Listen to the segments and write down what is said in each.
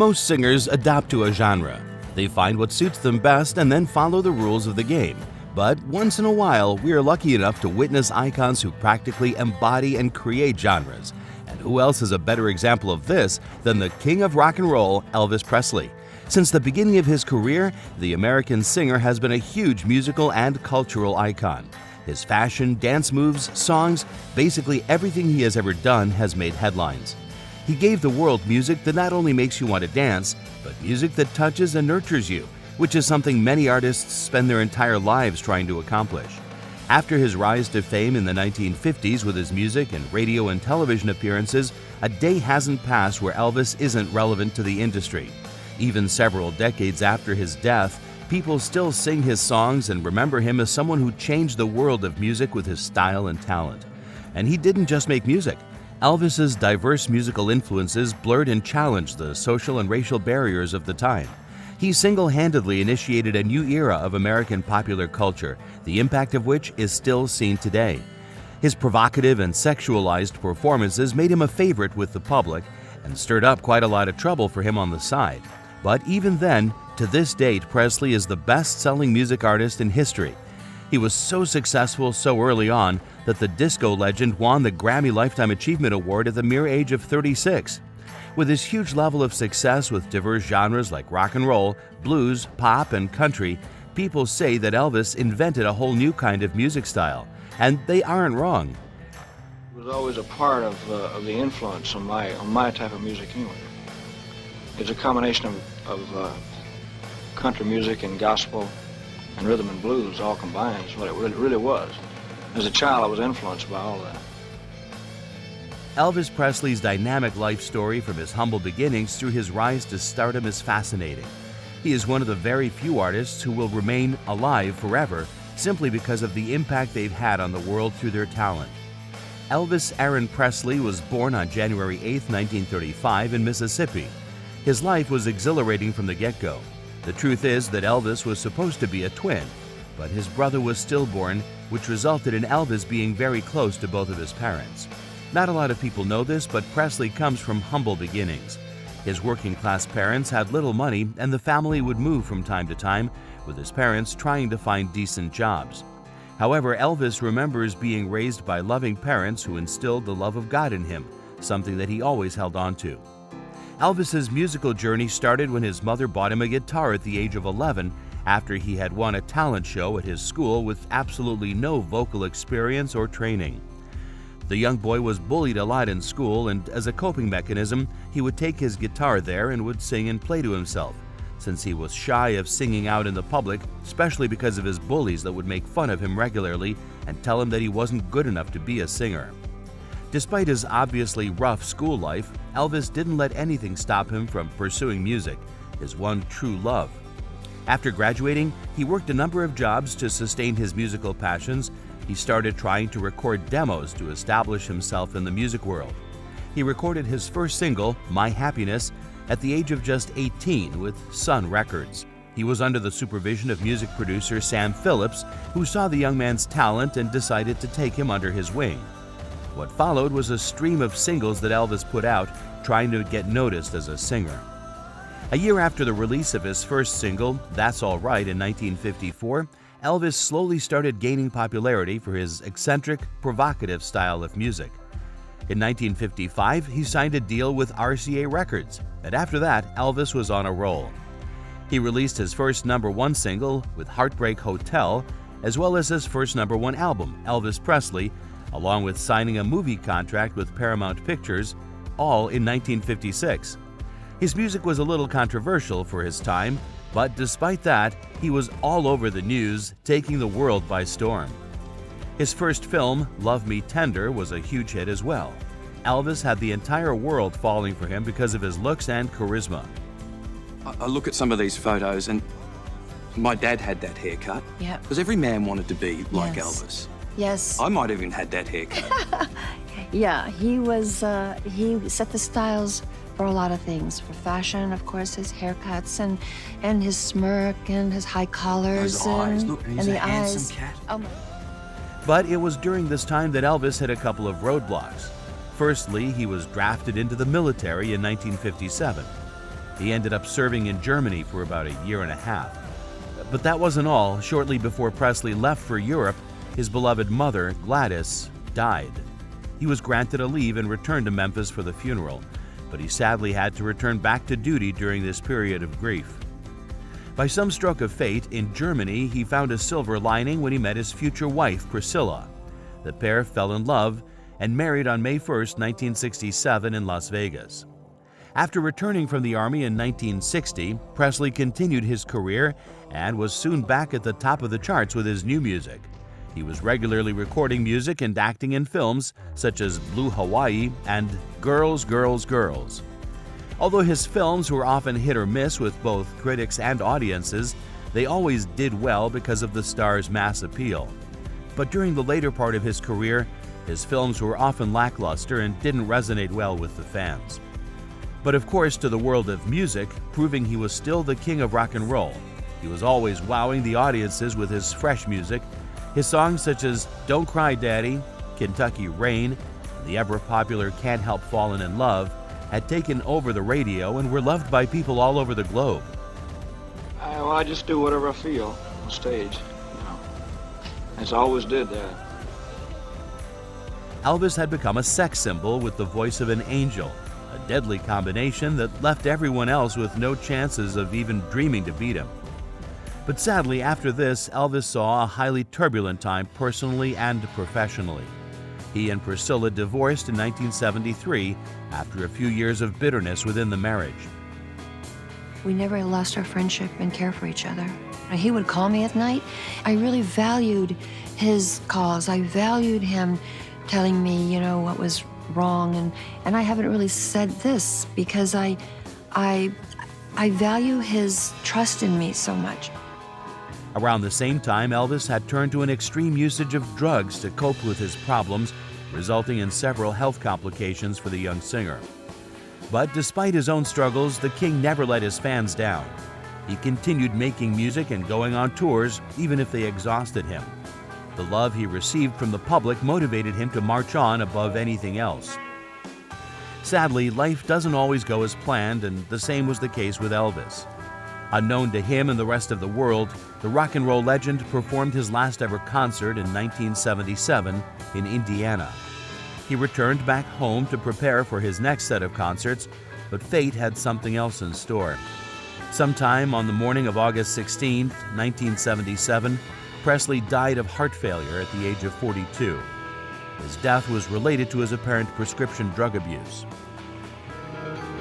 Most singers adapt to a genre. They find what suits them best and then follow the rules of the game. But once in a while, we are lucky enough to witness icons who practically embody and create genres. And who else is a better example of this than the king of rock and roll, Elvis Presley? Since the beginning of his career, the American singer has been a huge musical and cultural icon. His fashion, dance moves, songs, basically everything he has ever done has made headlines. He gave the world music that not only makes you want to dance, but music that touches and nurtures you, which is something many artists spend their entire lives trying to accomplish. After his rise to fame in the 1950s with his music and radio and television appearances, a day hasn't passed where Elvis isn't relevant to the industry. Even several decades after his death, people still sing his songs and remember him as someone who changed the world of music with his style and talent. And he didn't just make music. Elvis's diverse musical influences blurred and challenged the social and racial barriers of the time. He single-handedly initiated a new era of American popular culture, the impact of which is still seen today. His provocative and sexualized performances made him a favorite with the public and stirred up quite a lot of trouble for him on the side. But even then, to this date, Presley is the best-selling music artist in history. He was so successful so early on that the disco legend won the Grammy Lifetime Achievement Award at the mere age of 36. With his huge level of success with diverse genres like rock and roll, blues, pop, and country, people say that Elvis invented a whole new kind of music style, and they aren't wrong. It was always a part of the influence on my type of music anyway. It's a combination of country music and gospel and rhythm and blues all combined is what it really was. As a child, I was influenced by all that. Elvis Presley's dynamic life story from his humble beginnings through his rise to stardom is fascinating. He is one of the very few artists who will remain alive forever simply because of the impact they've had on the world through their talent. Elvis Aaron Presley was born on January 8, 1935 in Mississippi. His life was exhilarating from the get-go. The truth is that Elvis was supposed to be a twin, but his brother was stillborn, which resulted in Elvis being very close to both of his parents. Not a lot of people know this, but Presley comes from humble beginnings. His working-class parents had little money, and the family would move from time to time, with his parents trying to find decent jobs. However, Elvis remembers being raised by loving parents who instilled the love of God in him, something that he always held on to. Elvis's musical journey started when his mother bought him a guitar at the age of 11 after he had won a talent show at his school with absolutely no vocal experience or training. The young boy was bullied a lot in school, and as a coping mechanism, he would take his guitar there and would sing and play to himself, since he was shy of singing out in the public, especially because of his bullies that would make fun of him regularly and tell him that he wasn't good enough to be a singer. Despite his obviously rough school life, Elvis didn't let anything stop him from pursuing music, his one true love. After graduating, he worked a number of jobs to sustain his musical passions. He started trying to record demos to establish himself in the music world. He recorded his first single, My Happiness, at the age of just 18 with Sun Records. He was under the supervision of music producer Sam Phillips, who saw the young man's talent and decided to take him under his wing. What followed was a stream of singles that Elvis put out, trying to get noticed as a singer. A year after the release of his first single, That's All Right, in 1954, Elvis slowly started gaining popularity for his eccentric, provocative style of music. In 1955, he signed a deal with RCA Records, and after that, Elvis was on a roll. He released his first #1 single with Heartbreak Hotel, as well as his first #1 album, Elvis Presley, along with signing a movie contract with Paramount Pictures, all in 1956. His music was a little controversial for his time, but despite that, he was all over the news, taking the world by storm. His first film, Love Me Tender, was a huge hit as well. Elvis had the entire world falling for him because of his looks and charisma. I look at some of these photos and my dad had that haircut. Yeah. Because every man wanted to be like Yes. Elvis. Yes. I might have even had that haircut. Yeah, he set the styles for a lot of things. For fashion, of course, his haircuts and his smirk and his high collars. Those eyes, and, look, he's and a the handsome eyes. cat. Oh my. But it was during this time that Elvis hit a couple of roadblocks. Firstly, he was drafted into the military in 1957. He ended up serving in Germany for about a year and a half. But that wasn't all. Shortly before Presley left for Europe, his beloved mother, Gladys, died. He was granted a leave and returned to Memphis for the funeral, but he sadly had to return back to duty during this period of grief. By some stroke of fate, in Germany, he found a silver lining when he met his future wife, Priscilla. The pair fell in love and married on May 1, 1967 in Las Vegas. After returning from the Army in 1960, Presley continued his career and was soon back at the top of the charts with his new music. He was regularly recording music and acting in films such as Blue Hawaii and Girls, Girls, Girls. Although his films were often hit or miss with both critics and audiences, they always did well because of the star's mass appeal. But during the later part of his career, his films were often lackluster and didn't resonate well with the fans. But of course, to the world of music, proving he was still the king of rock and roll. He was always wowing the audiences with his fresh music. His songs such as Don't Cry Daddy, Kentucky Rain, and the ever-popular Can't Help Falling in Love had taken over the radio and were loved by people all over the globe. I just do whatever I feel on stage, As I always did that. Elvis had become a sex symbol with the voice of an angel, a deadly combination that left everyone else with no chances of even dreaming to beat him. But sadly, after this, Elvis saw a highly turbulent time personally and professionally. He and Priscilla divorced in 1973 after a few years of bitterness within the marriage. We never lost our friendship and care for each other. He would call me at night. I really valued his calls. I valued him telling me, what was wrong. And I haven't really said this because I value his trust in me so much. Around the same time, Elvis had turned to an extreme usage of drugs to cope with his problems, resulting in several health complications for the young singer. But despite his own struggles, the King never let his fans down. He continued making music and going on tours, even if they exhausted him. The love he received from the public motivated him to march on above anything else. Sadly, life doesn't always go as planned, and the same was the case with Elvis. Unknown to him and the rest of the world, the rock and roll legend performed his last ever concert in 1977 in Indiana. He returned back home to prepare for his next set of concerts, but fate had something else in store. Sometime on the morning of August 16, 1977, Presley died of heart failure at the age of 42. His death was related to his apparent prescription drug abuse.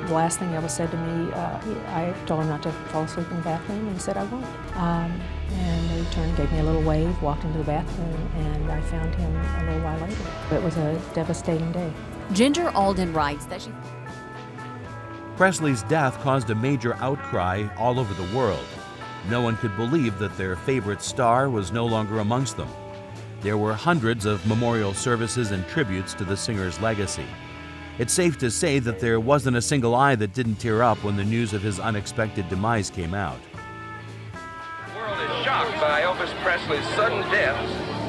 The last thing Elvis said to me, I told him not to fall asleep in the bathroom, and he said I won't. And he turned, gave me a little wave, walked into the bathroom, and I found him a little while later. It was a devastating day. Ginger Alden writes that she... Presley's death caused a major outcry all over the world. No one could believe that their favorite star was no longer amongst them. There were hundreds of memorial services and tributes to the singer's legacy. It's safe to say that there wasn't a single eye that didn't tear up when the news of his unexpected demise came out. The world is shocked by Elvis Presley's sudden death.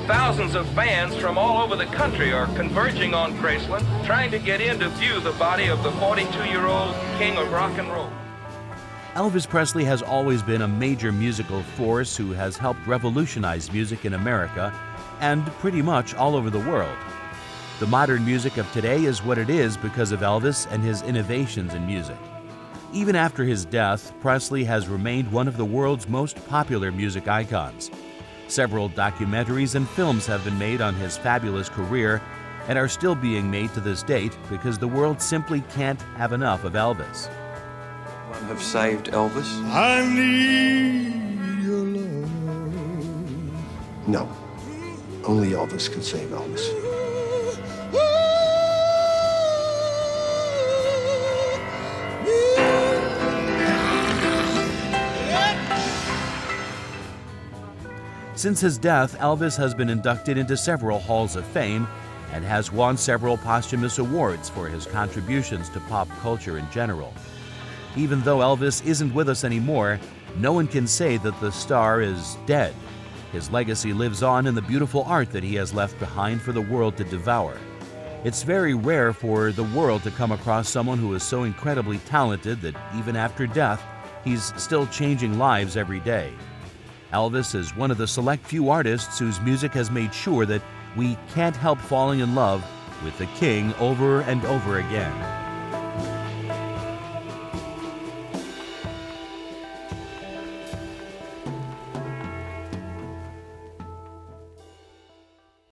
Thousands of fans from all over the country are converging on Graceland, trying to get in to view the body of the 42-year-old king of rock and roll. Elvis Presley has always been a major musical force who has helped revolutionize music in America and pretty much all over the world. The modern music of today is what it is because of Elvis and his innovations in music. Even after his death, Presley has remained one of the world's most popular music icons. Several documentaries and films have been made on his fabulous career and are still being made to this date because the world simply can't have enough of Elvis. Have saved Elvis? I need your love. No. Only Elvis can save Elvis. Since his death, Elvis has been inducted into several halls of fame and has won several posthumous awards for his contributions to pop culture in general. Even though Elvis isn't with us anymore, no one can say that the star is dead. His legacy lives on in the beautiful art that he has left behind for the world to devour. It's very rare for the world to come across someone who is so incredibly talented that even after death, he's still changing lives every day. Elvis is one of the select few artists whose music has made sure that we can't help falling in love with the King over and over again.